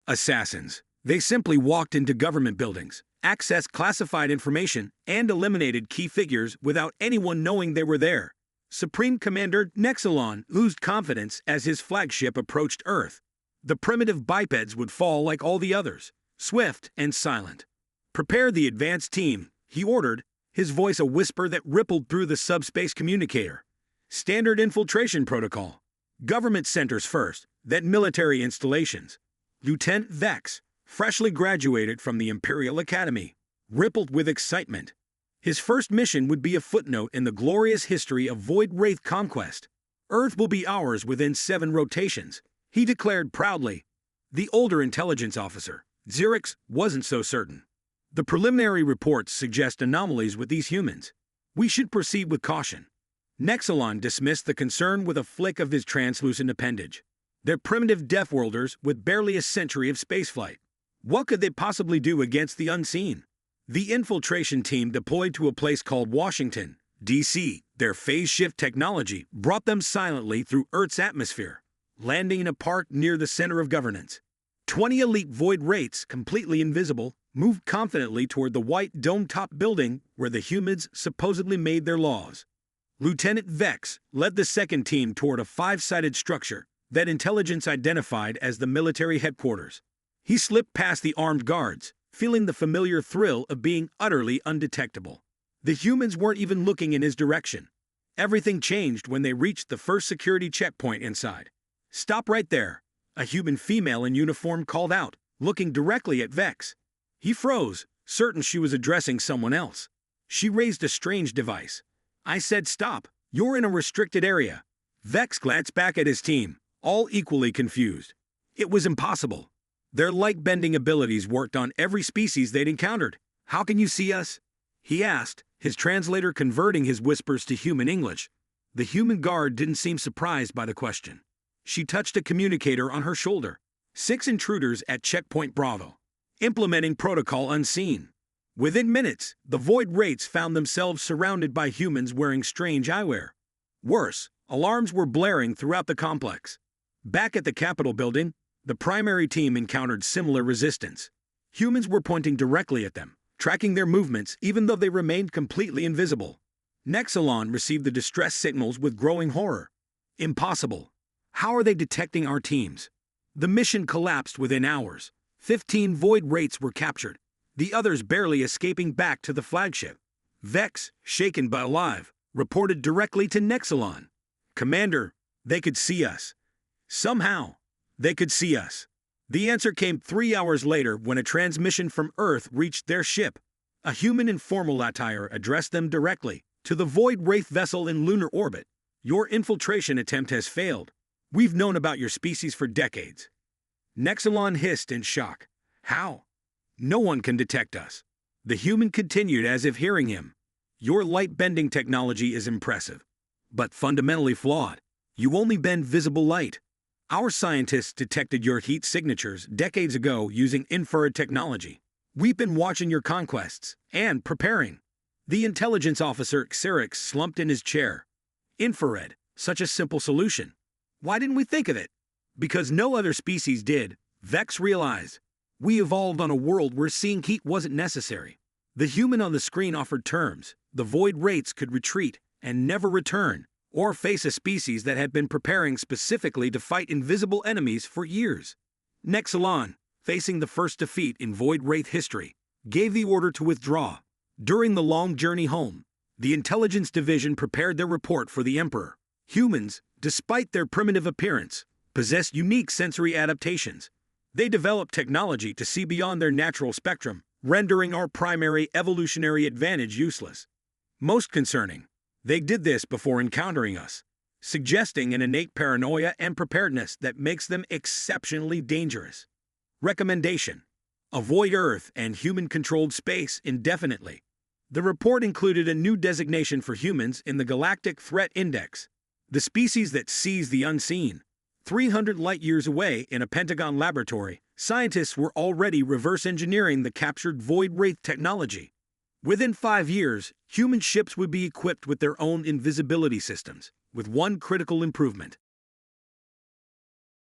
Assassins. They simply walked into government buildings, accessed classified information, and eliminated key figures without anyone knowing they were there. Supreme Commander Nexalon oozed confidence as his flagship approached Earth. The primitive bipeds would fall like all the others, swift and silent. "Prepare the advanced team," he ordered, his voice a whisper that rippled through the subspace communicator. "Standard infiltration protocol. Government centers first, then military installations." Lieutenant Vex, freshly graduated from the Imperial Academy, rippled with excitement. His first mission would be a footnote in the glorious history of Void Wraith conquest. "Earth will be ours within 7 rotations," he declared proudly. The older intelligence officer, Xerix, wasn't so certain. "The preliminary reports suggest anomalies with these humans. We should proceed with caution." Nexalon dismissed the concern with a flick of his translucent appendage. "They're primitive death-worlders with barely a century of spaceflight. What could they possibly do against the unseen?" The infiltration team deployed to a place called Washington, D.C. Their phase-shift technology brought them silently through Earth's atmosphere, landing in a park near the center of governance. 20 elite Void Wraiths, completely invisible, moved confidently toward the white dome-top building where the humans supposedly made their laws. Lieutenant Vex led the second team toward a 5-sided structure that intelligence identified as the military headquarters. He slipped past the armed guards, feeling the familiar thrill of being utterly undetectable. The humans weren't even looking in his direction. Everything changed when they reached the first security checkpoint inside. "Stop right there," a human female in uniform called out, looking directly at Vex. He froze, certain she was addressing someone else. She raised a strange device. "I said stop. You're in a restricted area." Vex glanced back at his team, all equally confused. It was impossible. Their light-bending abilities worked on every species they'd encountered. "How can you see us?" he asked, his translator converting his whispers to human English. The human guard didn't seem surprised by the question. She touched a communicator on her shoulder. 6 intruders at Checkpoint Bravo. Implementing protocol unseen. Within minutes, the Void Wraiths found themselves surrounded by humans wearing strange eyewear. Worse, alarms were blaring throughout the complex. Back at the Capitol building, the primary team encountered similar resistance. Humans were pointing directly at them, tracking their movements even though they remained completely invisible. Nexalon received the distress signals with growing horror. "Impossible. How are they detecting our teams?" The mission collapsed within hours. 15 Void Wraiths were captured, the others barely escaping back to the flagship. Vex, shaken but alive, reported directly to Nexalon. "Commander, they could see us. Somehow, they could see us." The answer came 3 hours later when a transmission from Earth reached their ship. A human in formal attire addressed them directly. "To the Void Wraith vessel in lunar orbit, your infiltration attempt has failed. We've known about your species for decades." Nexalon hissed in shock. "How? No one can detect us." The human continued as if hearing him. "Your light-bending technology is impressive, but fundamentally flawed. You only bend visible light. Our scientists detected your heat signatures decades ago using infrared technology. We've been watching your conquests and preparing." The intelligence officer Xerix slumped in his chair. "Infrared, such a simple solution. Why didn't we think of it?" "Because no other species did," Vex realized. "We evolved on a world where seeing heat wasn't necessary." The human on the screen offered terms. The Void Wraiths could retreat and never return, or face a species that had been preparing specifically to fight invisible enemies for years. Nexalon, facing the first defeat in Void Wraith history, gave the order to withdraw. During the long journey home, the intelligence division prepared their report for the Emperor. Humans, despite their primitive appearance, possessed unique sensory adaptations. They developed technology to see beyond their natural spectrum, rendering our primary evolutionary advantage useless. Most concerning, they did this before encountering us, suggesting an innate paranoia and preparedness that makes them exceptionally dangerous. Recommendation: avoid Earth and human-controlled space indefinitely. The report included a new designation for humans in the Galactic Threat Index, the species that sees the unseen. 300 light-years away in a Pentagon laboratory, scientists were already reverse-engineering the captured Void Wraith technology. Within 5 years, human ships would be equipped with their own invisibility systems, with one critical improvement.